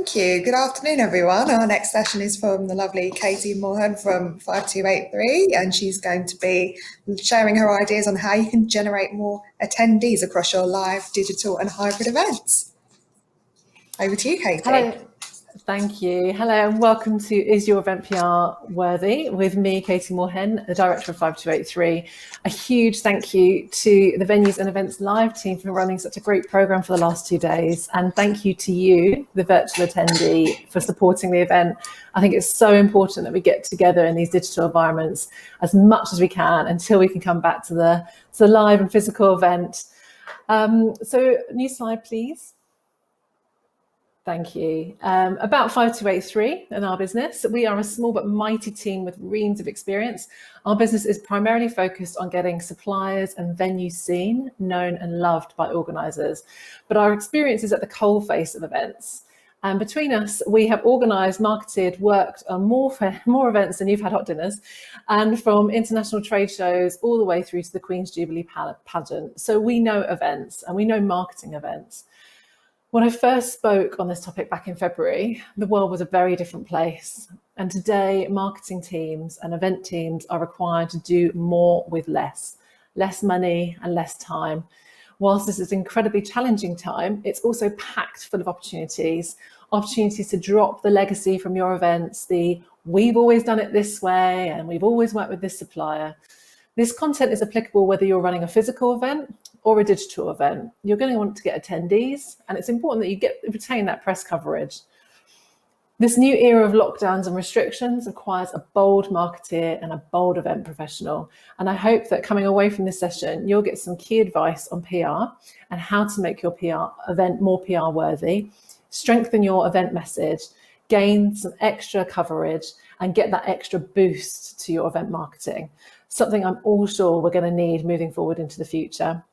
Thank you. Good afternoon, everyone. Our next session is from the lovely Katie Morhen from 5283, and she's going to be sharing her ideas on how you can generate more attendees across your live, digital and hybrid events. Over to you, Katie. Hello. Thank you. Hello and welcome to Is Your Event PR Worthy with me, Katie Morhen, the director of 5283. A huge thank you to the Venues and Events Live team for running such a great programme for the last 2 days. And thank you to you, the virtual attendee, for supporting the event. I think it's so important that we get together in these digital environments as much as we can until we can come back to the live and physical event. So new slide, please. Thank you. About 5283 and our business. We are a small but mighty team with reams of experience. Our business is primarily focused on getting suppliers and venues seen, known and loved by organisers. But our experience is at the coalface of events. And between us, we have organised, marketed, worked on more events than you've had hot dinners, and from international trade shows all the way through to the Queen's Jubilee pageant. So we know events and we know marketing events. When I first spoke on this topic back in February, the world was a very different place. And today, marketing teams and event teams are required to do more with less money and less time. Whilst this is an incredibly challenging time, it's also packed full of opportunities to drop the legacy from your events, we've always done it this way and we've always worked with this supplier. This content is applicable whether you're running a physical event or a digital event. You're going to want to get attendees, and it's important that you retain that press coverage. This new era of lockdowns and restrictions requires a bold marketeer and a bold event professional. And I hope that coming away from this session, you'll get some key advice on PR and how to make your event more PR worthy, strengthen your event message, gain some extra coverage, and get that extra boost to your event marketing. Something I'm all sure we're going to need moving forward into the future.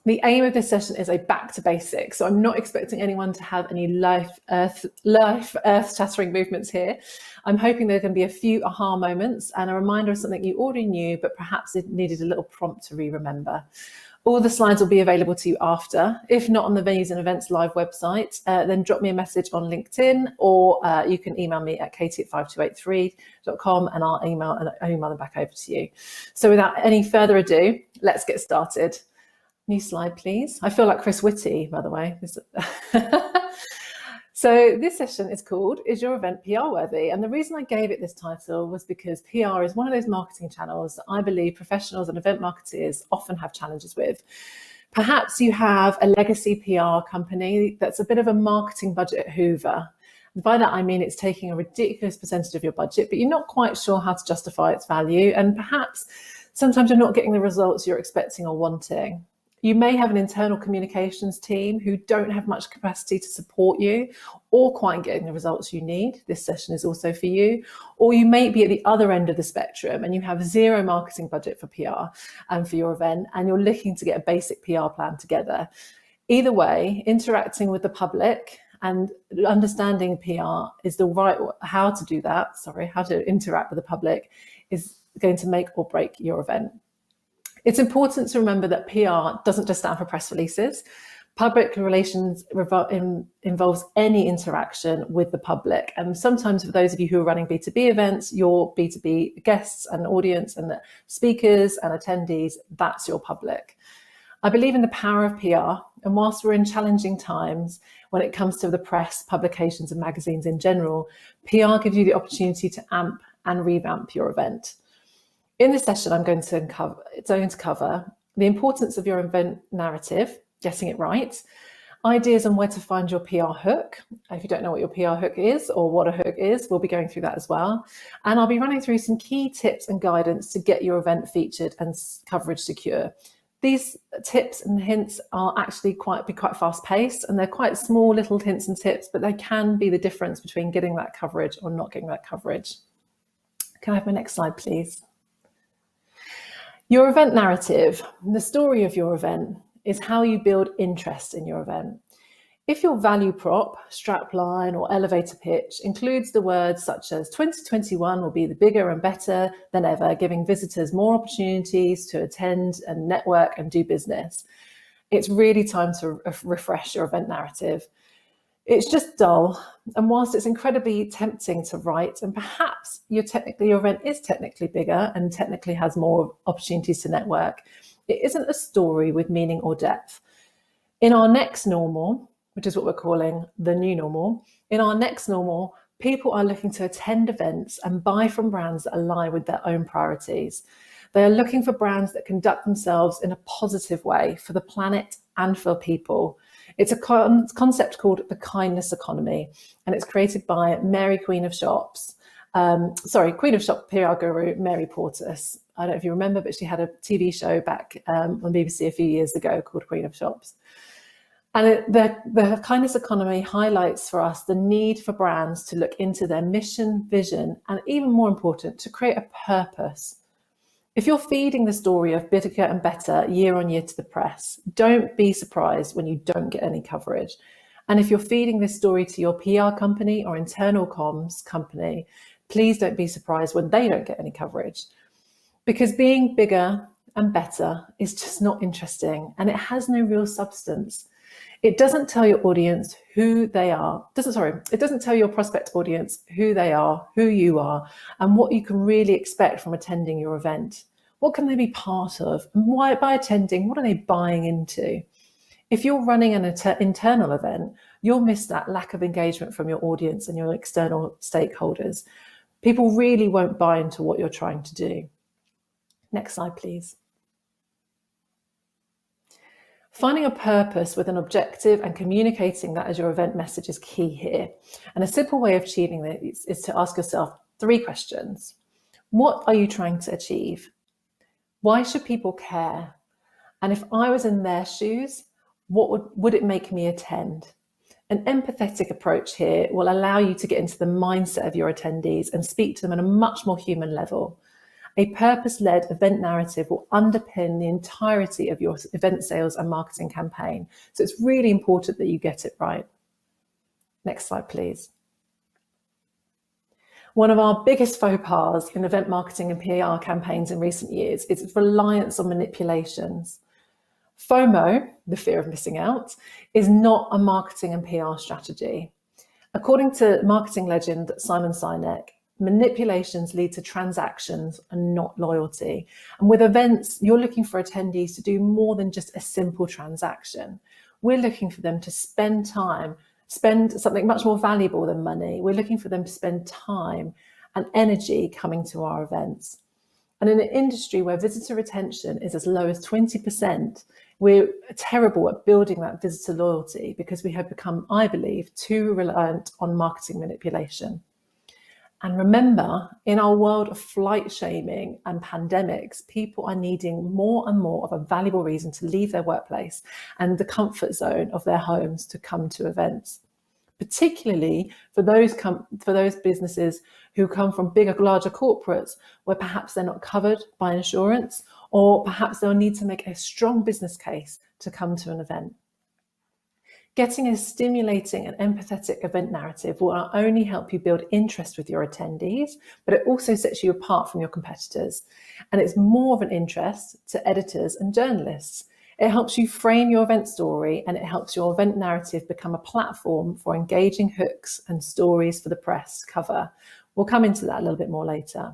The aim of this session is a back to basics. So I'm not expecting anyone to have any life earth shattering movements here. I'm hoping there are going to be a few aha moments and a reminder of something you already knew, but perhaps it needed a little prompt to re-remember. All the slides will be available to you after. If not on the Venues and Events Live website, then drop me a message on LinkedIn, or you can email me at katie@5283.com and I'll email them back over to you. So without any further ado, let's get started. New slide, please. I feel like Chris Whitty, by the way. So this session is called Is Your Event PR Worthy? And the reason I gave it this title was because PR is one of those marketing channels that I believe professionals and event marketers often have challenges with. Perhaps you have a legacy PR company that's a bit of a marketing budget hoover. By that, I mean it's taking a ridiculous percentage of your budget, but you're not quite sure how to justify its value. And perhaps sometimes you're not getting the results you're expecting or wanting. You may have an internal communications team who don't have much capacity to support you or quite getting the results you need. This session is also for you. Or you may be at the other end of the spectrum and you have zero marketing budget for PR and for your event, and you're looking to get a basic PR plan together. Either way, interacting with the public and understanding PR is how to interact with the public is going to make or break your event. It's important to remember that PR doesn't just stand for press releases. Public relations involves any interaction with the public. And sometimes for those of you who are running B2B events, your B2B guests and audience and the speakers and attendees, that's your public. I believe in the power of PR. And whilst we're in challenging times, when it comes to the press, publications and magazines in general, PR gives you the opportunity to amp and revamp your event. In this session, I'm going to cover the importance of your event narrative, getting it right, ideas on where to find your PR hook. If you don't know what your PR hook is or what a hook is, we'll be going through that as well. And I'll be running through some key tips and guidance to get your event featured and coverage secure. These tips and hints are actually quite fast paced, and they're quite small little hints and tips, but they can be the difference between getting that coverage or not getting that coverage. Can I have my next slide, please? Your event narrative, the story of your event, is how you build interest in your event. If your value prop, strapline or elevator pitch includes the words such as 2021 will be the bigger and better than ever, giving visitors more opportunities to attend and network and do business, it's really time to refresh your event narrative. It's just dull. And whilst it's incredibly tempting to write, and perhaps your event is technically bigger and technically has more opportunities to network, it isn't a story with meaning or depth. In our next normal, which is what we're calling the new normal, in our next normal, people are looking to attend events and buy from brands that align with their own priorities. They are looking for brands that conduct themselves in a positive way for the planet and for people. It's a concept called the kindness economy, and it's created by Mary Queen of Shops. Queen of Shop PR guru Mary Portas. I don't know if you remember, but she had a TV show back on BBC a few years ago called Queen of Shops. And the kindness economy highlights for us the need for brands to look into their mission, vision, and even more important, to create a purpose. If you're feeding the story of bigger and better year on year to the press, don't be surprised when you don't get any coverage. And if you're feeding this story to your PR company or internal comms company, please don't be surprised when they don't get any coverage. Because being bigger and better is just not interesting, and it has no real substance. It doesn't tell your audience who they are. It doesn't tell your prospect audience who they are, who you are, and what you can really expect from attending your event. What can they be part of? And why, by attending, what are they buying into? If you're running an internal event, you'll miss that lack of engagement from your audience and your external stakeholders. People really won't buy into what you're trying to do. Next slide, please. Finding a purpose with an objective and communicating that as your event message is key here. And a simple way of achieving this is to ask yourself 3 questions. What are you trying to achieve? Why should people care? And if I was in their shoes, what would it make me attend? An empathetic approach here will allow you to get into the mindset of your attendees and speak to them on a much more human level. A purpose-led event narrative will underpin the entirety of your event sales and marketing campaign. So it's really important that you get it right. Next slide, please. One of our biggest faux pas in event marketing and PR campaigns in recent years is reliance on manipulations. FOMO, the fear of missing out, is not a marketing and PR strategy. According to marketing legend Simon Sinek, manipulations lead to transactions and not loyalty. And with events, you're looking for attendees to do more than just a simple transaction. We're looking for them to spend time, spend something much more valuable than money. We're looking for them to spend time and energy coming to our events. And in an industry where visitor retention is as low as 20%, we're terrible at building that visitor loyalty because we have become, I believe, too reliant on marketing manipulation. And remember, in our world of flight shaming and pandemics, people are needing more and more of a valuable reason to leave their workplace and the comfort zone of their homes to come to events, particularly for those businesses who come from bigger, larger corporates where perhaps they're not covered by insurance, or perhaps they'll need to make a strong business case to come to an event. Getting a stimulating and empathetic event narrative will not only help you build interest with your attendees, but it also sets you apart from your competitors. And it's more of an interest to editors and journalists. It helps you frame your event story, and it helps your event narrative become a platform for engaging hooks and stories for the press to cover. We'll come into that a little bit more later.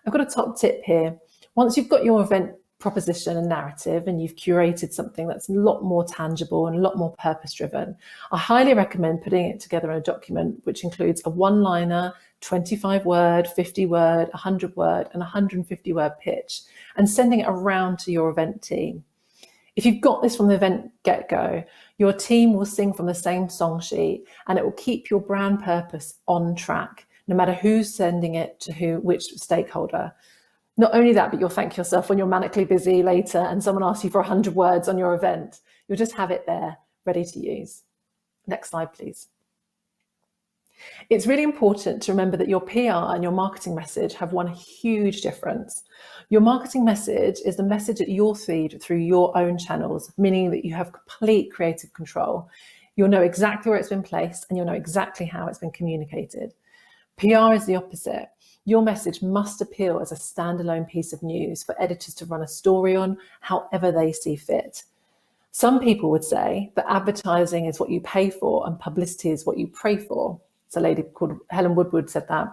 I've got a top tip here. Once you've got your event proposition and narrative and you've curated something that's a lot more tangible and a lot more purpose-driven, I highly recommend putting it together in a document which includes a one-liner, 25-word, 50-word, 100-word, and 150-word pitch, and sending it around to your event team. If you've got this from the event get-go, your team will sing from the same song sheet, and it will keep your brand purpose on track, no matter who's sending it to which stakeholder. Not only that, but you'll thank yourself when you're manically busy later and someone asks you for 100 words on your event. You'll just have it there, ready to use. Next slide, please. It's really important to remember that your PR and your marketing message have one huge difference. Your marketing message is the message that you'll feed through your own channels, meaning that you have complete creative control. You'll know exactly where it's been placed and you'll know exactly how it's been communicated. PR is the opposite. Your message must appeal as a standalone piece of news for editors to run a story on however they see fit. Some people would say that advertising is what you pay for and publicity is what you pray for. It's a lady called Helen Woodward said that.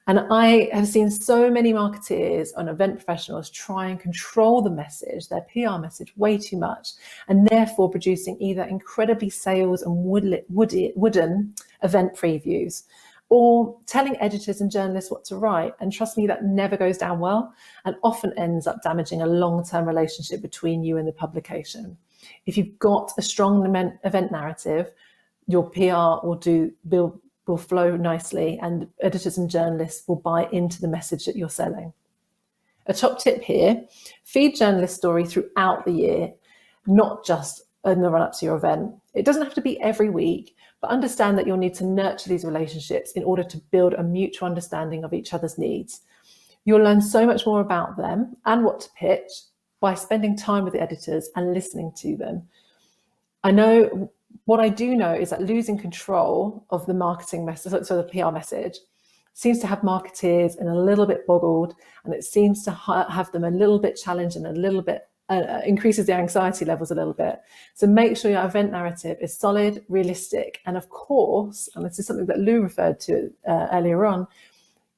And I have seen so many marketeers and event professionals try and control the message, their PR message, way too much, and therefore producing either incredibly sales and wooden event previews, or telling editors and journalists what to write. And trust me, that never goes down well and often ends up damaging a long-term relationship between you and the publication. If you've got a strong event narrative, your PR will flow nicely and editors and journalists will buy into the message that you're selling. A top tip here, feed journalist story throughout the year, not just in the run-up to your event. It doesn't have to be every week, but understand that you'll need to nurture these relationships in order to build a mutual understanding of each other's needs. You'll learn so much more about them and what to pitch by spending time with the editors and listening to them. What I do know is that losing control of the marketing message, so the PR message, seems to have marketeers in a little bit boggled, and it seems to have them a little bit challenged and a little bit increases the anxiety levels a little bit. So make sure your event narrative is solid, realistic, and of course, and this is something that Lou referred to earlier on,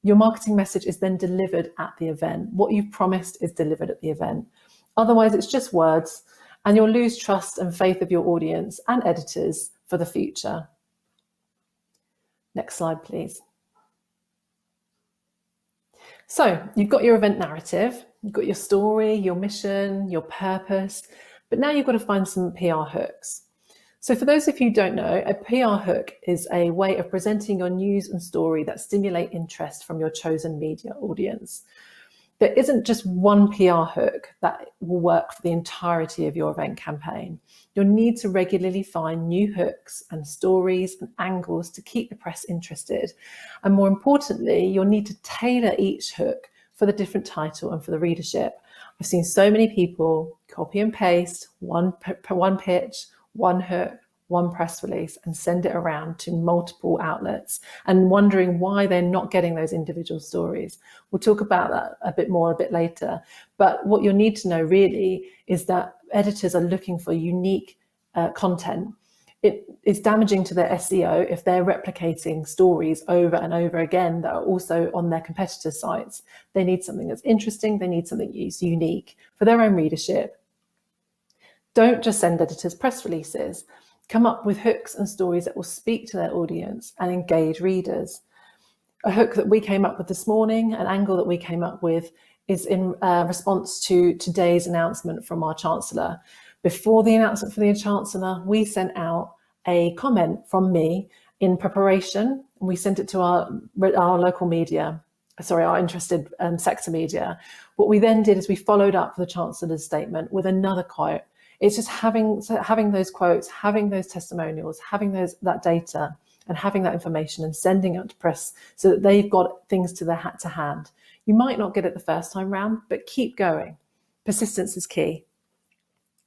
your marketing message is then delivered at the event. What you've promised is delivered at the event. Otherwise, it's just words, and you'll lose trust and faith of your audience and editors for the future. Next slide, please. So you've got your event narrative, you've got your story, your mission, your purpose, but now you've got to find some PR hooks. So for those of you who don't know, a PR hook is a way of presenting your news and story that stimulate interest from your chosen media audience. There isn't just one PR hook that will work for the entirety of your event campaign. You'll need to regularly find new hooks and stories and angles to keep the press interested. And more importantly, you'll need to tailor each hook for the different title and for the readership. I've seen so many people copy and paste one pitch, one hook, one press release and send it around to multiple outlets and wondering why they're not getting those individual stories. We'll talk about that a bit more a bit later. But what you'll need to know really is that editors are looking for unique content. It is damaging to their SEO if they're replicating stories over and over again that are also on their competitors' sites. They need something that's interesting. They need something that's unique for their own readership. Don't just send editors press releases. Come up with hooks and stories that will speak to their audience and engage readers. A hook that we came up with this morning, an angle that we came up with, is in response to today's announcement from our Chancellor. Before the announcement from the Chancellor, we sent out a comment from me in preparation. We sent it to our local media, our interested sector media. What we then did is we followed up the Chancellor's statement with another quote. It's just having those quotes, having those testimonials, having that data and having that information and sending it to press so that they've got things to hand. You might not get it the first time round, but keep going. Persistence is key.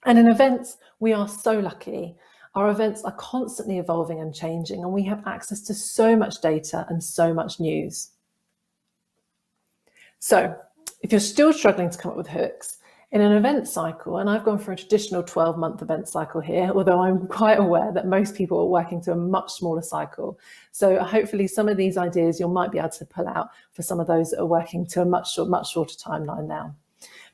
And in events, we are so lucky. Our events are constantly evolving and changing, and we have access to so much data and so much news. So if you're still struggling to come up with hooks, in an event cycle, and I've gone for a traditional 12-month event cycle here, although I'm quite aware that most people are working to a much smaller cycle. So hopefully some of these ideas you might be able to pull out for some of those that are working to a much shorter timeline now.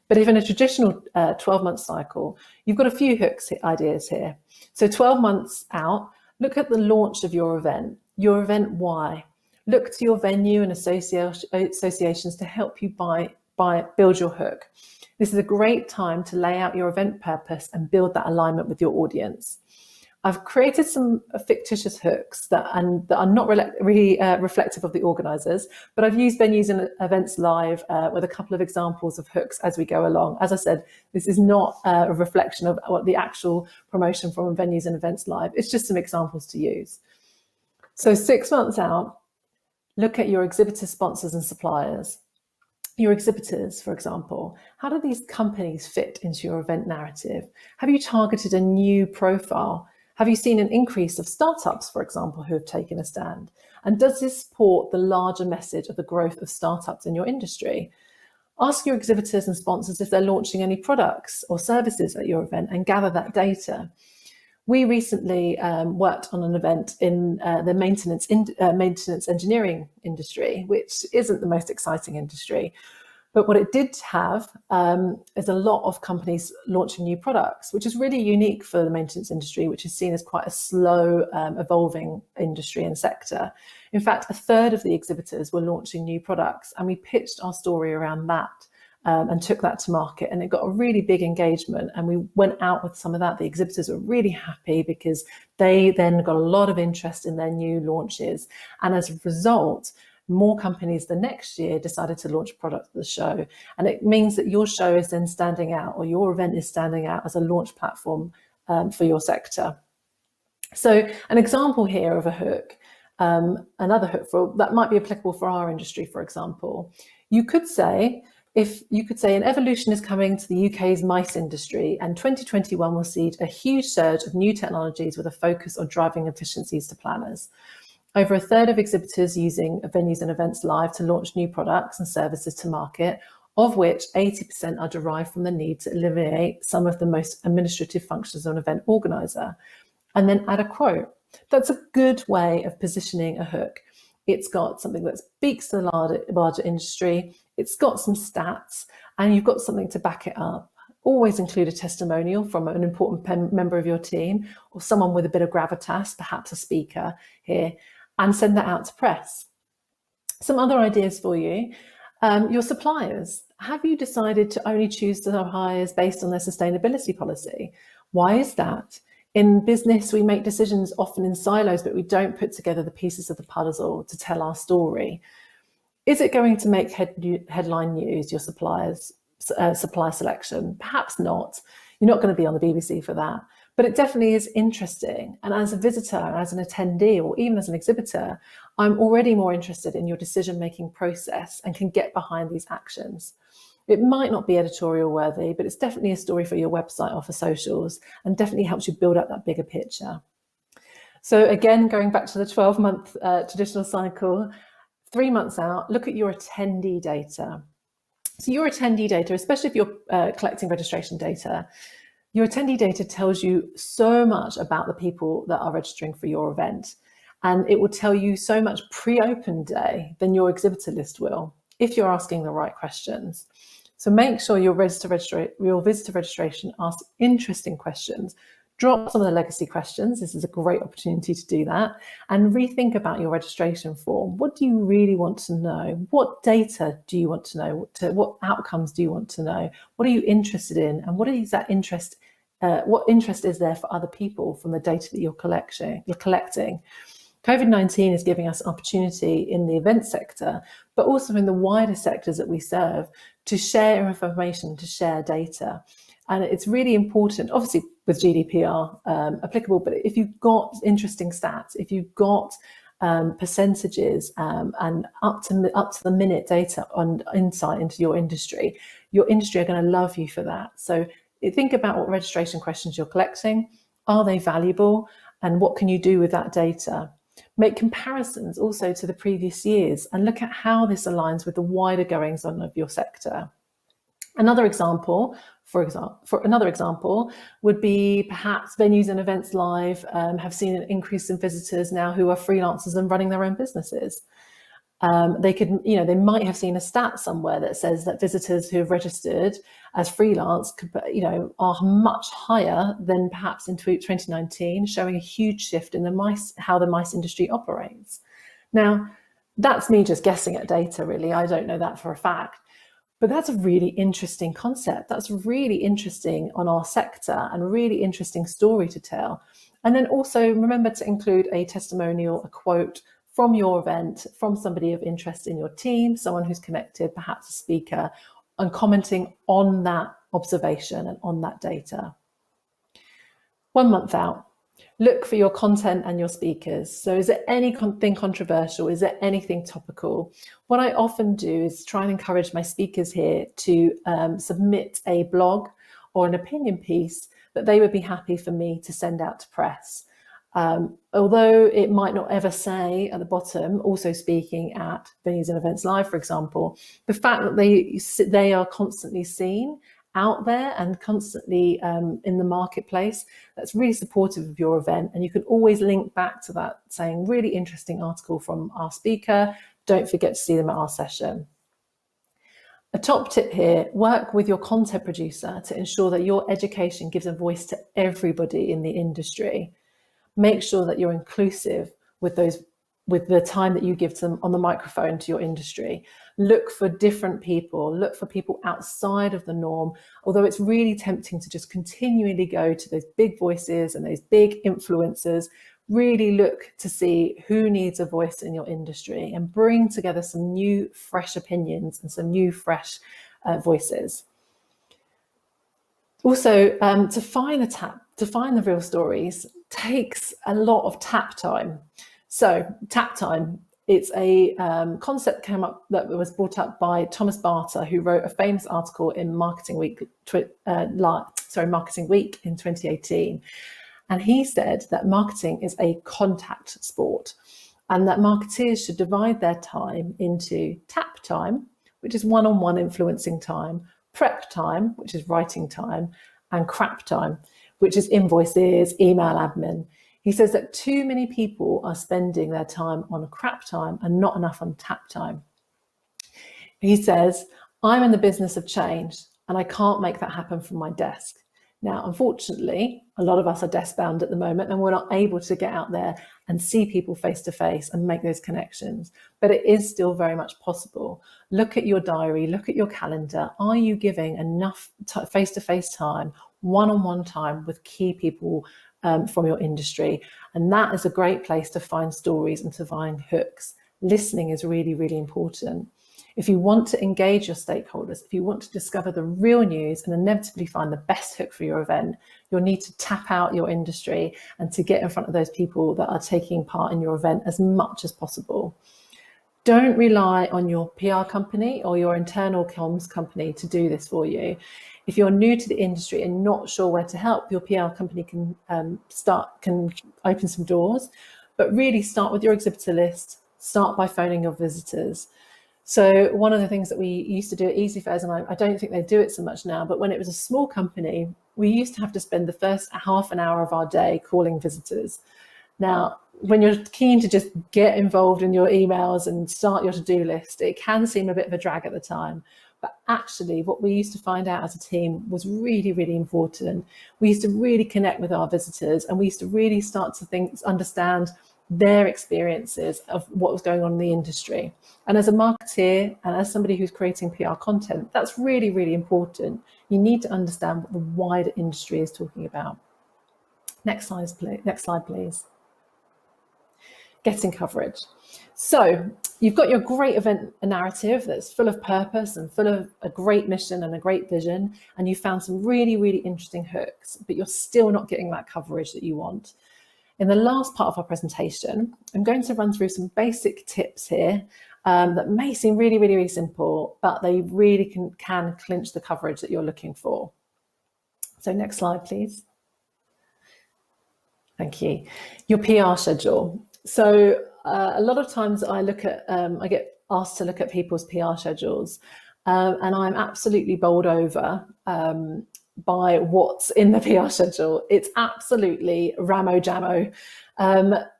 But if in a traditional 12-month cycle, you've got a few hooks ideas here. So 12 months out, look at the launch of your event why. Look to your venue and associations to help you build your hook. This is a great time to lay out your event purpose and build that alignment with your audience. I've created some fictitious hooks that are not really reflective of the organisers, but I've used Venues and Events Live with a couple of examples of hooks as we go along. As I said, this is not a reflection of what the actual promotion from Venues and Events Live. It's just some examples to use. So 6 months out, look at your exhibitors, sponsors and suppliers. Your exhibitors, for example, how do these companies fit into your event narrative? Have you targeted a new profile? Have you seen an increase of startups, for example, who have taken a stand? And does this support the larger message of the growth of startups in your industry? Ask your exhibitors and sponsors if they're launching any products or services at your event and gather that data. We recently worked on an event in the maintenance engineering industry, which isn't the most exciting industry. But what it did have is a lot of companies launching new products, which is really unique for the maintenance industry, which is seen as quite a slow evolving industry and sector. In fact, a third of the exhibitors were launching new products, and we pitched our story around that and took that to market, and it got a really big engagement, and we went out with some of that. The exhibitors were really happy because they then got a lot of interest in their new launches, and as a result, more companies the next year decided to launch products for the show. And it means that your show is then standing out, or your event is standing out as a launch platform for your sector. So an example here of a hook, another hook that might be applicable for our industry, for example, you could say an evolution is coming to the UK's mice industry, and 2021 will see a huge surge of new technologies with a focus on driving efficiencies to planners. Over a third of exhibitors using venues and events live to launch new products and services to market, of which 80% are derived from the need to eliminate some of the most administrative functions of an event organizer. And then add a quote. That's a good way of positioning a hook. It's got something that speaks to the larger industry, it's got some stats, and you've got something to back it up. Always include a testimonial from an important member of your team or someone with a bit of gravitas, perhaps a speaker here, and send that out to press. Some other ideas for you. Your suppliers. Have you decided to only choose suppliers based on their sustainability policy? Why is that? In business, we make decisions often in silos, but we don't put together the pieces of the puzzle to tell our story. Is it going to make headline news, your supplier selection? Perhaps not. You're not going to be on the BBC for that. But it definitely is interesting. And as a visitor, as an attendee, or even as an exhibitor, I'm already more interested in your decision-making process and can get behind these actions. It might not be editorial worthy, but it's definitely a story for your website or for socials, and definitely helps you build up that bigger picture. So again, going back to the 12-month traditional cycle, 3 months out, look at your attendee data. So your attendee data, especially if you're collecting registration data, your attendee data tells you so much about the people that are registering for your event. And it will tell you so much pre-open day than your exhibitor list will, if you're asking the right questions. So make sure your visitor registration asks interesting questions. Drop some of the legacy questions. This is a great opportunity to do that. And rethink about your registration form. What do you really want to know? What data do you want to know? What outcomes do you want to know? What are you interested in? And what is that interest? What interest is there for other people from the data that you're collecting? COVID-19 is giving us an opportunity in the event sector, but also in the wider sectors that we serve, to share information, to share data. And it's really important, obviously with GDPR applicable, but if you've got interesting stats, if you've got percentages and up to the minute data on insight into your industry are going to love you for that. So think about what registration questions you're collecting. Are they valuable? And what can you do with that data? Make comparisons also to the previous years and look at how this aligns with the wider goings on of your sector. Another example would be perhaps venues and events live have seen an increase in visitors now who are freelancers and running their own businesses. They might have seen a stat somewhere that says that visitors who have registered as freelance are much higher than perhaps in 2019, showing a huge shift in how the mice industry operates. Now, that's me just guessing at data, really. I don't know that for a fact. But that's a really interesting concept. That's really interesting on our sector and a really interesting story to tell. And then also remember to include a testimonial, a quote from your event, from somebody of interest in your team, someone who's connected, perhaps a speaker, and commenting on that observation and on that data. 1 month out. Look for your content and your speakers. So is there anything controversial? Is there anything topical? What I often do is try and encourage my speakers here to submit a blog or an opinion piece that they would be happy for me to send out to press. Although it might not ever say at the bottom, also speaking at Venues and Events Live, for example, the fact that they are constantly seen out there and constantly in the marketplace, that's really supportive of your event. And you can always link back to that saying, really interesting article from our speaker. Don't forget to see them at our session. A top tip here, work with your content producer to ensure that your education gives a voice to everybody in the industry. Make sure that you're inclusive with the time that you give to them on the microphone to your industry. Look for different people, look for people outside of the norm, although it's really tempting to just continually go to those big voices and those big influencers. Really look to see who needs a voice in your industry and bring together some new, fresh opinions and some new, fresh voices. Also, to find the real stories takes a lot of tap time. So tap time, it's a concept that was brought up by Thomas Barter, who wrote a famous article in Marketing Week in 2018. And he said that marketing is a contact sport and that marketeers should divide their time into tap time, which is one-on-one influencing time, prep time, which is writing time, and crap time, which is invoices, email admin. He says that too many people are spending their time on crap time and not enough on tap time. He says, I'm in the business of change and I can't make that happen from my desk. Now, unfortunately, a lot of us are desk bound at the moment and we're not able to get out there and see people face to face and make those connections, but it is still very much possible. Look at your diary, look at your calendar. Are you giving enough face-to-face time, one-on-one time with key people from your industry? And that is a great place to find stories and to find hooks. Listening is really, really important. If you want to engage your stakeholders, if you want to discover the real news and inevitably find the best hook for your event, you'll need to tap out your industry and to get in front of those people that are taking part in your event as much as possible. Don't rely on your PR company or your internal comms company to do this for you. If you're new to the industry and not sure where to help, your PR company can open some doors, but really start with your exhibitor list, start by phoning your visitors. So one of the things that we used to do at Easy Fairs, and I don't think they do it so much now, but when it was a small company, we used to have to spend the first half an hour of our day calling visitors. Now, when you're keen to just get involved in your emails and start your to-do list, it can seem a bit of a drag at the time. But actually, what we used to find out as a team was really, really important. We used to really connect with our visitors and we used to really start to understand their experiences of what was going on in the industry. And as a marketeer and as somebody who's creating PR content, that's really, really important. You need to understand what the wider industry is talking about. Next slide, please. Getting coverage. So you've got your great event narrative that's full of purpose and full of a great mission and a great vision, and you found some really, really interesting hooks, but you're still not getting that coverage that you want. In the last part of our presentation, I'm going to run through some basic tips here that may seem really, really, really simple, but they really can clinch the coverage that you're looking for. So next slide, please. Thank you. Your PR schedule. So a lot of times I get asked to look at people's PR schedules, and I'm absolutely bowled over by what's in the PR schedule. It's absolutely ramo jammo.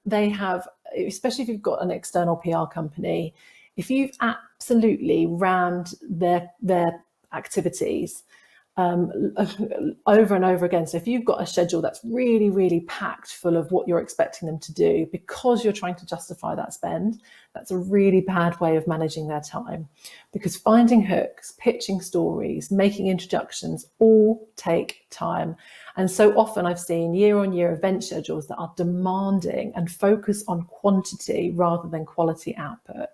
They have, especially if you've got an external PR company, if you've absolutely rammed their activities over and over again. So if you've got a schedule that's really, really packed full of what you're expecting them to do because you're trying to justify that spend, that's a really bad way of managing their time, because finding hooks, pitching stories, making introductions all take time. And so often I've seen year-on-year event schedules that are demanding and focus on quantity rather than quality output.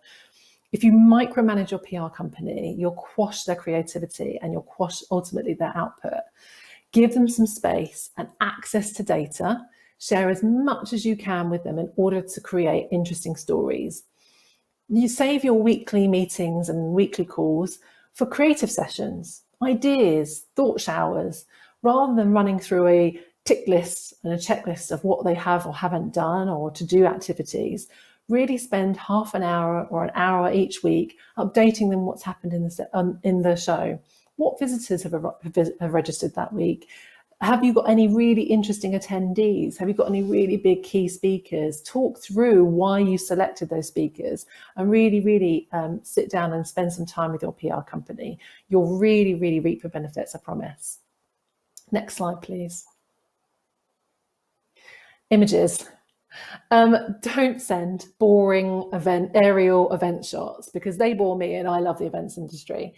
If you micromanage your PR company, you'll quash their creativity and you'll quash ultimately their output. Give them some space and access to data. Share as much as you can with them in order to create interesting stories. You save your weekly meetings and weekly calls for creative sessions, ideas, thought showers, rather than running through a tick lists and a checklist of what they have or haven't done, or to do activities. Really spend half an hour or an hour each week updating them what's happened in the show. What visitors have registered that week? Have you got any really interesting attendees? Have you got any really big key speakers? Talk through why you selected those speakers, and really sit down and spend some time with your PR company. You'll really reap the benefits, I promise. Next slide, please. Images. Don't send boring aerial event shots, because they bore me, and I love the events industry.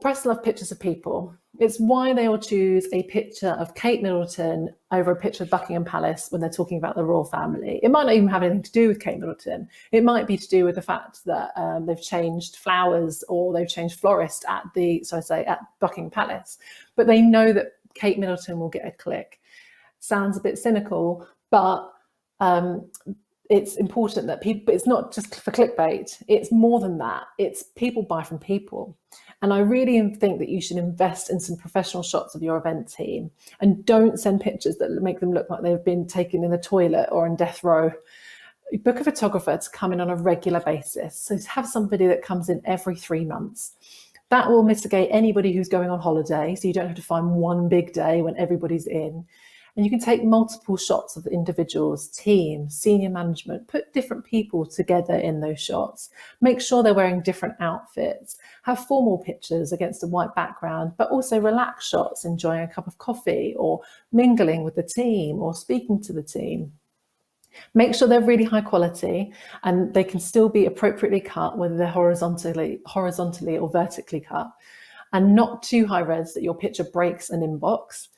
Press love pictures of people. It's why they will choose a picture of Kate Middleton over a picture of Buckingham Palace when they're talking about the royal family. It might not even have anything to do with Kate Middleton. It might be to do with the fact that they've changed flowers, or they've changed florist at Buckingham Palace. But they know that Kate Middleton will get a click. Sounds a bit cynical, but it's important that people, it's not just for clickbait, it's more than that. It's people buy from people. And I really think that you should invest in some professional shots of your event team, and don't send pictures that make them look like they've been taken in the toilet or in death row. Book a photographer to come in on a regular basis. So to have somebody that comes in every 3 months. That will mitigate anybody who's going on holiday, so you don't have to find one big day when everybody's in. And you can take multiple shots of the individuals, team, senior management, put different people together in those shots. Make sure they're wearing different outfits. Have formal pictures against a white background, but also relaxed shots, enjoying a cup of coffee or mingling with the team or speaking to the team. Make sure they're really high quality, and they can still be appropriately cut, whether they're horizontally or vertically cut, and not too high res that your picture breaks an inbox.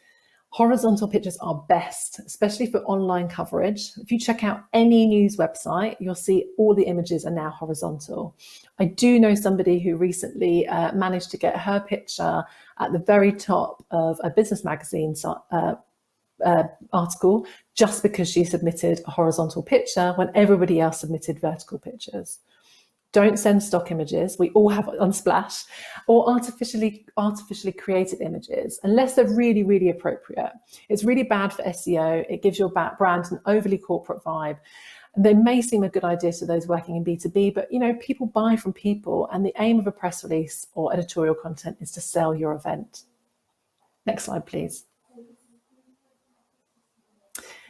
Horizontal pictures are best, especially for online coverage. If you check out any news website, you'll see all the images are now horizontal. I do know somebody who recently managed to get her picture at the very top of a business magazine article, just because she submitted a horizontal picture when everybody else submitted vertical pictures. Don't send stock images. We all have Unsplash, or artificially created images, unless they're really appropriate. It's really bad for SEO. It gives your brand an overly corporate vibe. And they may seem a good idea to those working in B2B, but people buy from people, and the aim of a press release or editorial content is to sell your event. Next slide, please.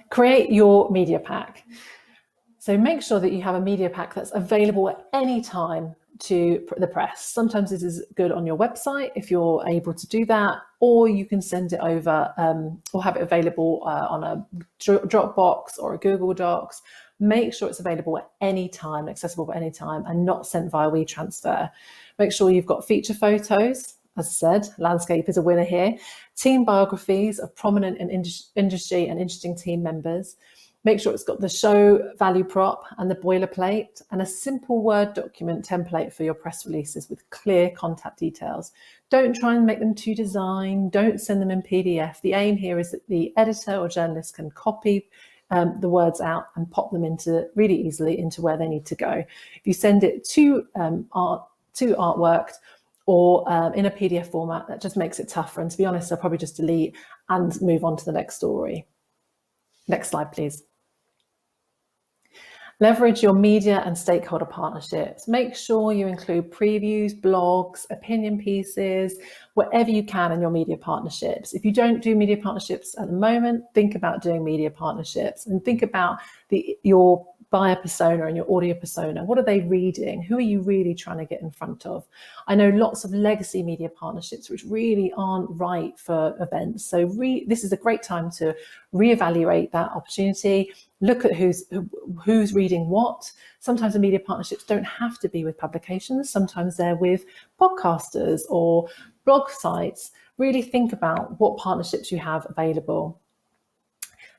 Create your media pack. So make sure that you have a media pack that's available at any time to the press. Sometimes this is good on your website if you're able to do that, or you can send it over or have it available on a Dropbox or a Google Docs. Make sure it's available at any time, accessible at any time, and not sent via WeTransfer. Make sure you've got feature photos. As I said, landscape is a winner here. Team biographies of prominent and industry and interesting team members. Make sure it's got the show value prop and the boilerplate, and a simple Word document template for your press releases with clear contact details. Don't try and make them too designed. Don't send them in PDF. The aim here is that the editor or journalist can copy the words out and pop them really easily into where they need to go. If you send it too artworked or in a PDF format, that just makes it tougher. And to be honest, I'll probably just delete and move on to the next story. Next slide, please. Leverage your media and stakeholder partnerships. Make sure you include previews, blogs, opinion pieces, whatever you can in your media partnerships. If you don't do media partnerships at the moment, think about doing media partnerships, and think about your buyer persona and your audio persona. What are they reading? Who are you really trying to get in front of? I know lots of legacy media partnerships which really aren't right for events. So this is a great time to reevaluate that opportunity. Look at who's reading what. Sometimes the media partnerships don't have to be with publications. Sometimes they're with podcasters or blog sites. Really think about what partnerships you have available.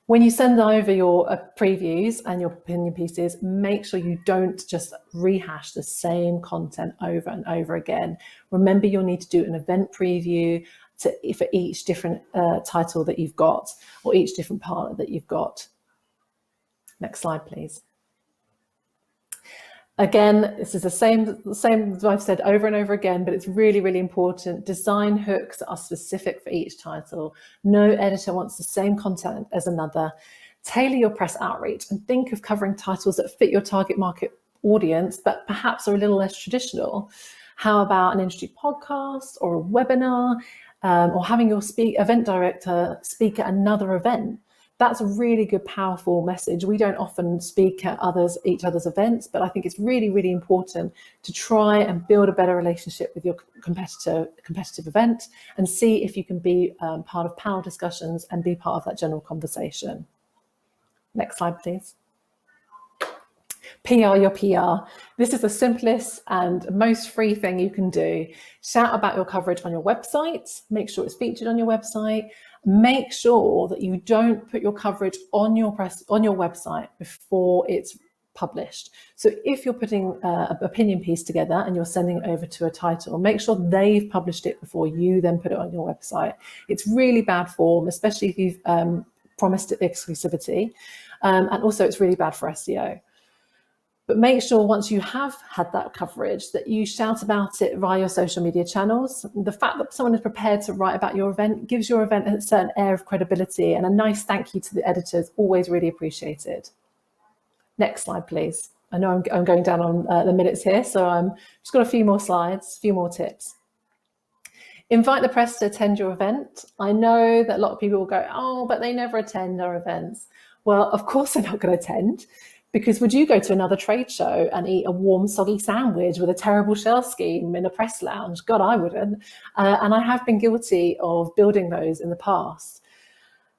When you send over your previews and your opinion pieces, make sure you don't just rehash the same content over and over again. Remember, you'll need to do an event preview for each different title that you've got, or each different partner that you've got. Next slide, please. Again, this is the same as I've said over and over again, but it's really, really important. Design hooks that are specific for each title. No editor wants the same content as another. Tailor your press outreach and think of covering titles that fit your target market audience, but perhaps are a little less traditional. How about an industry podcast or a webinar, or having your event director speak at another event? That's a really good, powerful message. We don't often speak at each other's events, but I think it's really, really important to try and build a better relationship with your competitive event and see if you can be part of panel discussions and be part of that general conversation. Next slide, please. PR your PR. This is the simplest and most free thing you can do. Shout about your coverage on your website. Make sure it's featured on your website. Make sure that you don't put your coverage on your website before it's published. So if you're putting an opinion piece together and you're sending it over to a title, make sure they've published it before you then put it on your website. It's really bad form, especially if you've promised exclusivity. And also it's really bad for SEO. But make sure once you have had that coverage that you shout about it via your social media channels. The fact that someone is prepared to write about your event gives your event a certain air of credibility, and a nice thank you to the editors, always really appreciated. Next slide, please. I know I'm going down on the minutes here, so I'm just got a few more slides, a few more tips. Invite the press to attend your event. I know that a lot of people will go, oh, but they never attend our events. Well, of course they're not going to attend. Because would you go to another trade show and eat a warm, soggy sandwich with a terrible shell scheme in a press lounge? God, I wouldn't. And I have been guilty of building those in the past.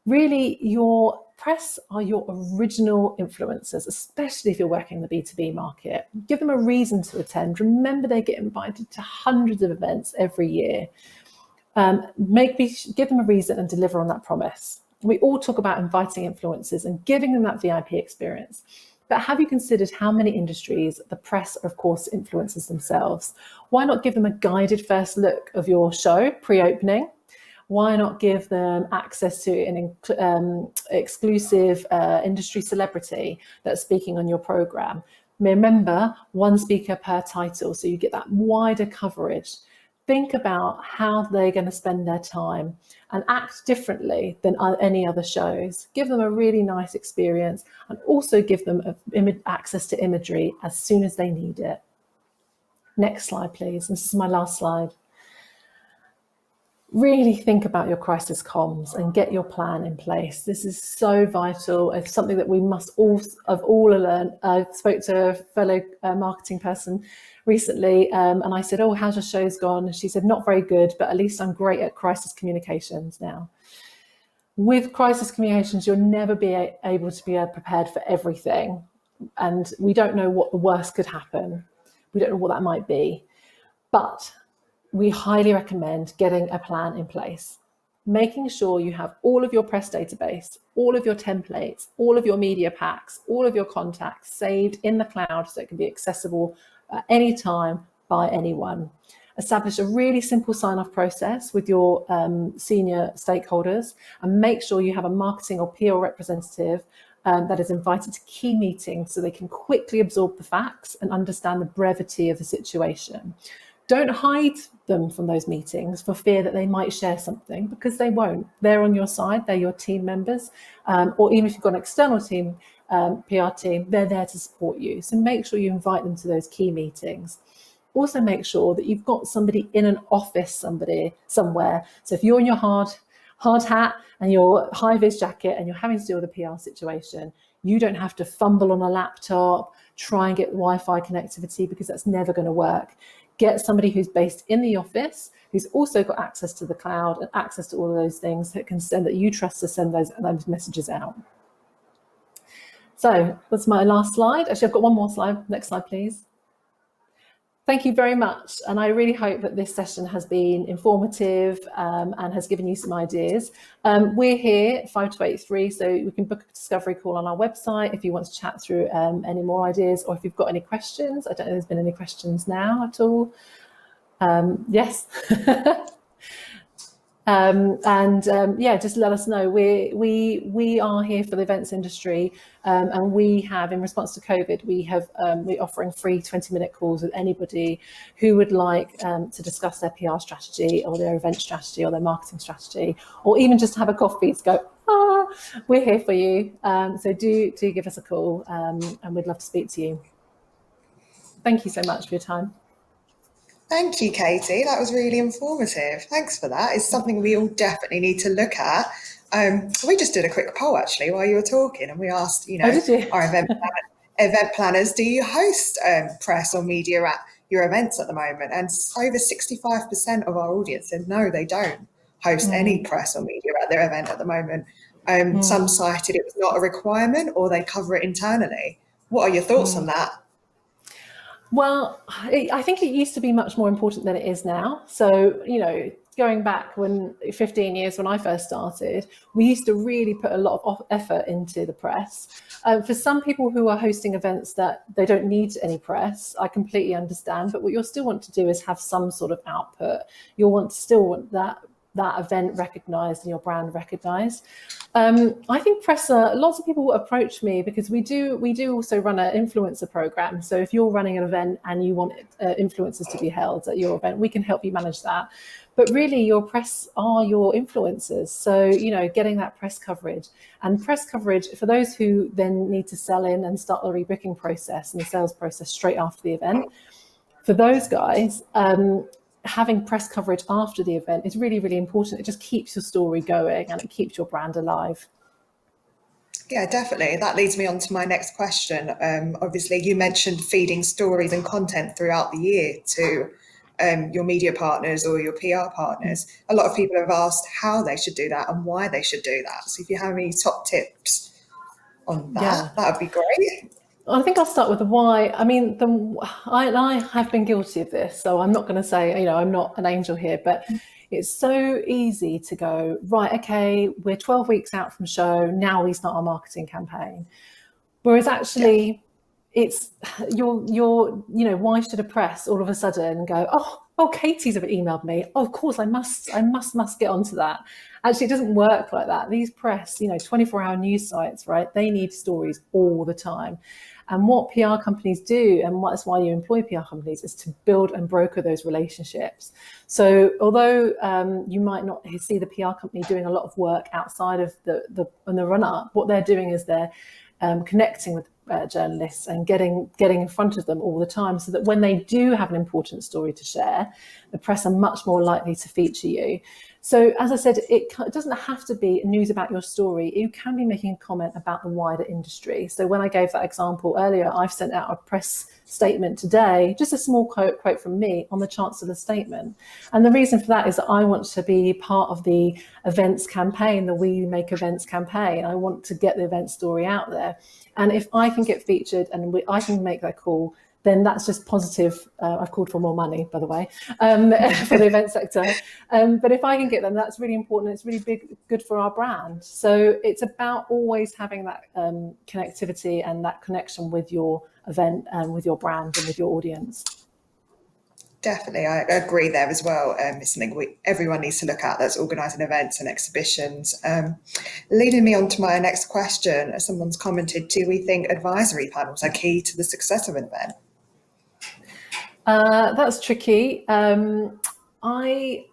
Really, your press are your original influencers, especially if you're working the B2B market. Give them a reason to attend. Remember, they get invited to hundreds of events every year. Give them a reason and deliver on that promise. We all talk about inviting influencers and giving them that VIP experience. But have you considered how many industries the press are, of course, influencers themselves? Why not give them a guided first look of your show pre-opening? Why not give them access to an exclusive industry celebrity that's speaking on your program? Remember, one speaker per title, so you get that wider coverage. Think about how they're going to spend their time and act differently than any other shows. Give them a really nice experience and also give them access to imagery as soon as they need it. Next slide, please. This is my last slide. Really think about your crisis comms and get your plan in place. This is so vital. It's something that we must all learn. I spoke to a fellow marketing person recently and I said, oh, how's your show's gone? And she said, not very good, but at least I'm great at crisis communications now. With crisis communications, you'll never be able to be prepared for everything. And we don't know what the worst could happen. We don't know what that might be. But we highly recommend getting a plan in place, making sure you have all of your press database, all of your templates, all of your media packs, all of your contacts saved in the cloud so it can be accessible at any time by anyone. Establish a really simple sign-off process with your senior stakeholders and make sure you have a marketing or PR representative that is invited to key meetings so they can quickly absorb the facts and understand the brevity of the situation. Don't hide them from those meetings for fear that they might share something, because they won't. They're on your side, they're your team members, or even if you've got an external team, PR team, they're there to support you. So make sure you invite them to those key meetings. Also make sure that you've got somebody in an office somewhere. So if you're in your hard hat and your high-vis jacket and you're having to deal with a PR situation, you don't have to fumble on a laptop, try and get Wi-Fi connectivity, because that's never going to work. Get somebody who's based in the office, who's also got access to the cloud and access to all of those things that you trust to send those messages out. So that's my last slide. Actually, I've got one more slide. Next slide, please. Thank you very much. And I really hope that this session has been informative and has given you some ideas. We're here 5283, so we can book a discovery call on our website if you want to chat through any more ideas, or if you've got any questions. I don't know if there's been any questions now at all. Yes. Just let us know. We are here for the events industry, and we have, in response to COVID, we're offering free 20-minute calls with anybody who would like to discuss their PR strategy or their event strategy or their marketing strategy, or even just have a coffee to go, we're here for you. So do give us a call, and we'd love to speak to you. Thank you so much for your time. Thank you, Katie. That was really informative. Thanks for that. It's something we all definitely need to look at. We just did a quick poll actually while you were talking, and we asked, our event planners, do you host press or media at your events at the moment? And over 65% of our audience said no, they don't host any press or media at their event at the moment. Some cited it was not a requirement, or they cover it internally. What are your thoughts on that? Well, I think it used to be much more important than it is now. So, going back 15 years when I first started, we used to really put a lot of effort into the press. For some people who are hosting events that they don't need any press, I completely understand. But what you'll still want to do is have some sort of output. You'll still want that event recognised and your brand recognised. I think lots of people approach me because we do also run an influencer program. So if you're running an event and you want influencers to be held at your event, we can help you manage that. But really, your press are your influencers. So, getting that press coverage, and press coverage for those who then need to sell in and start the rebooking process and the sales process straight after the event. For those guys, having press coverage after the event is really, really important. It just keeps your story going and it keeps your brand alive. Yeah, definitely. That leads me on to my next question. Obviously, you mentioned feeding stories and content throughout the year to your media partners or your PR partners. A lot of people have asked how they should do that and why they should do that. So if you have any top tips on that, that would be great. I think I'll start with the why. I mean, I have been guilty of this, so I'm not going to say, I'm not an angel here, but it's so easy to go, right, okay, we're 12 weeks out from show, now we start our marketing campaign. Whereas actually, it's why should a press all of a sudden go, oh, Katie's have emailed me. Oh, of course, I must get onto that. Actually, it doesn't work like that. These press, 24-hour news sites, right? They need stories all the time. And what PR companies do, and that's why you employ PR companies, is to build and broker those relationships. So although you might not see the PR company doing a lot of work outside of the run-up, what they're doing is they're connecting with journalists and getting in front of them all the time, so that when they do have an important story to share, the press are much more likely to feature you. So as I said, it doesn't have to be news about your story. You can be making a comment about the wider industry. So when I gave that example earlier, I've sent out a press statement today, just a small quote from me on the Chancellor's statement. And the reason for that is that I want to be part of the events campaign, the We Make Events campaign. I want to get the event story out there. And if I can get featured and I can make that call, then that's just positive. I've called for more money, by the way, for the event sector. But if I can get them, that's really important. It's really good for our brand. So it's about always having that connectivity and that connection with your event and with your brand and with your audience. Definitely, I agree there as well. It's something everyone needs to look at, that's organising events and exhibitions. Leading me on to my next question, as someone's commented, do we think advisory panels are key to the success of an event? That's tricky. I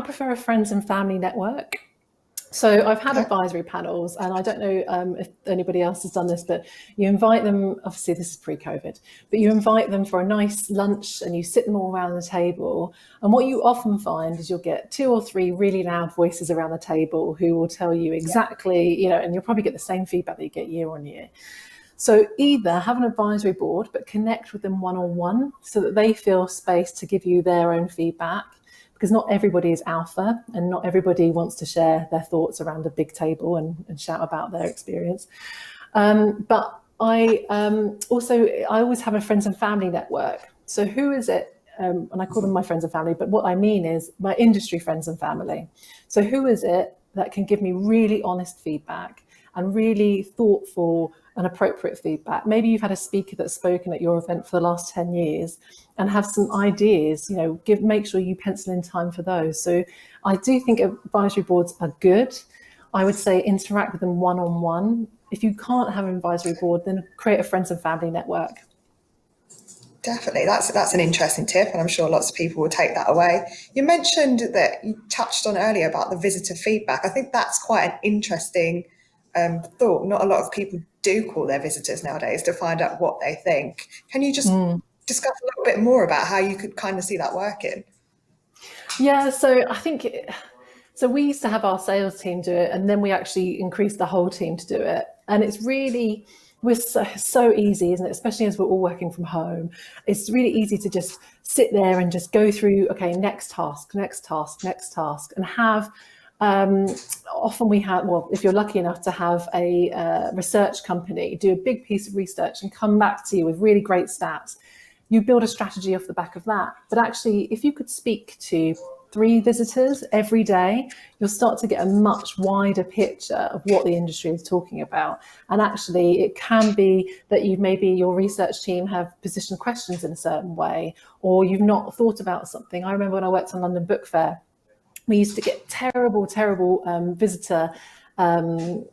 prefer a friends and family network. So I've had advisory panels, and I don't know if anybody else has done this, but you invite them, obviously this is pre-COVID, but you invite them for a nice lunch and you sit them all around the table. And what you often find is you'll get 2 or 3 really loud voices around the table who will tell you exactly, and you'll probably get the same feedback that you get year on year. So either have an advisory board, but connect with them one-on-one so that they feel space to give you their own feedback, because not everybody is alpha and not everybody wants to share their thoughts around a big table and shout about their experience. But I always have a friends and family network. So who is it? And I call them my friends and family, but what I mean is my industry friends and family. So who is it that can give me really honest feedback and really thoughtful and appropriate feedback. Maybe you've had a speaker that's spoken at your event for the last 10 years and have some ideas, make sure you pencil in time for those. So I do think advisory boards are good. I would say interact with them one-on-one. If you can't have an advisory board, then create a friends and family network. Definitely, that's an interesting tip, and I'm sure lots of people will take that away. You mentioned that you touched on earlier about the visitor feedback. I think that's quite an interesting thought. Not a lot of people do call their visitors nowadays to find out what they think. Can you just discuss a little bit more about how you could kind of see that working? Yeah, so I think so we used to have our sales team do it, and then we actually increased the whole team to do it. And it's really, we're so easy, isn't it? Especially as we're all working from home. It's really easy to just sit there and just go through, okay, next task, and have, often we have, well, if you're lucky enough to have a research company do a big piece of research and come back to you with really great stats, you build a strategy off the back of that. But actually, if you could speak to 3 visitors every day, you'll start to get a much wider picture of what the industry is talking about. And actually, it can be that maybe your research team have positioned questions in a certain way, or you've not thought about something. I remember when I worked on London Book Fair, we used to get terrible visitor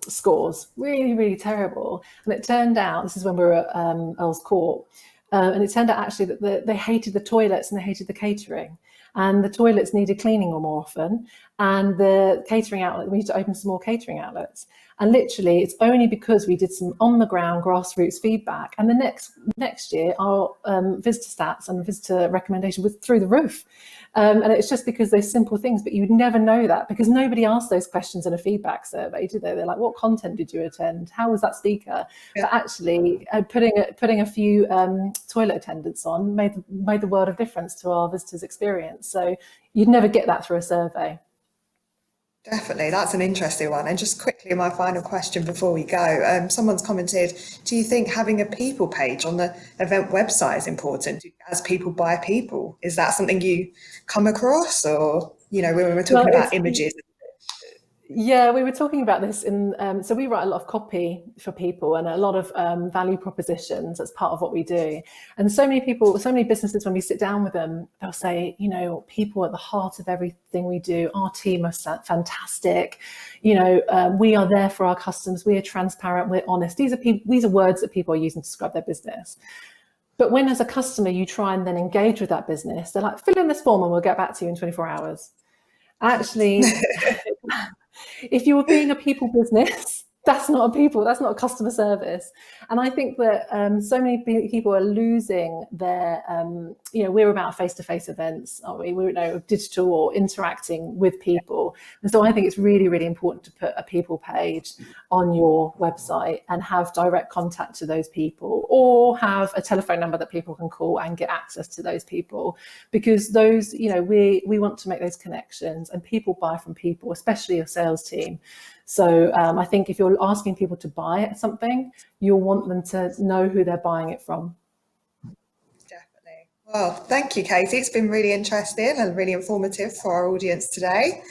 scores, really terrible. And it turned out, this is when we were at Earl's Court, and it turned out actually that they hated the toilets and they hated the catering. And the toilets needed cleaning more often, and the catering outlet, we need to open some more catering outlets. And literally, it's only because we did some on-the-ground grassroots feedback, and the next year, our visitor stats and visitor recommendation was through the roof. And it's just because those simple things, but you'd never know that because nobody asked those questions in a feedback survey, did they? They're like, what content did you attend? How was that speaker? Yeah. But actually, putting a few toilet attendants on made the world of difference to our visitors' experience. So you'd never get that through a survey. Definitely, that's an interesting one. And just quickly, my final question before we go. Someone's commented, do you think having a people page on the event website is important as people buy people? Is that something you come across, or, when we're talking about images? Yeah, we were talking about this so we write a lot of copy for people and a lot of value propositions as part of what we do. And so many businesses, when we sit down with them, they'll say, people at the heart of everything we do, our team are fantastic. We are there for our customers. We are transparent. We're honest. These are words that people are using to describe their business. But when, as a customer, you try and then engage with that business, they're like, fill in this form and we'll get back to you in 24 hours. Actually, if you were being a people business, that's not a customer service. And I think that so many people are losing their, we're about face-to-face events, aren't we? We're digital or interacting with people. And so I think it's really, really important to put a people page on your website and have direct contact to those people, or have a telephone number that people can call and get access to those people, because those, we want to make those connections, and people buy from people, especially your sales team. So I think if you're asking people to buy something, you'll want them to know who they're buying it from. Definitely. Well, thank you, Katie. It's been really interesting and really informative for our audience today.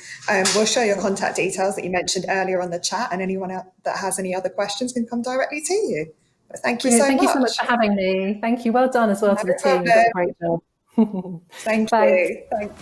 We'll show your contact details that you mentioned earlier on the chat, and anyone that has any other questions can come directly to you. But thank you so much. Thank you so much for having me. Thank you. Well done as well to the team. You've done a great job. Thank you. Thanks.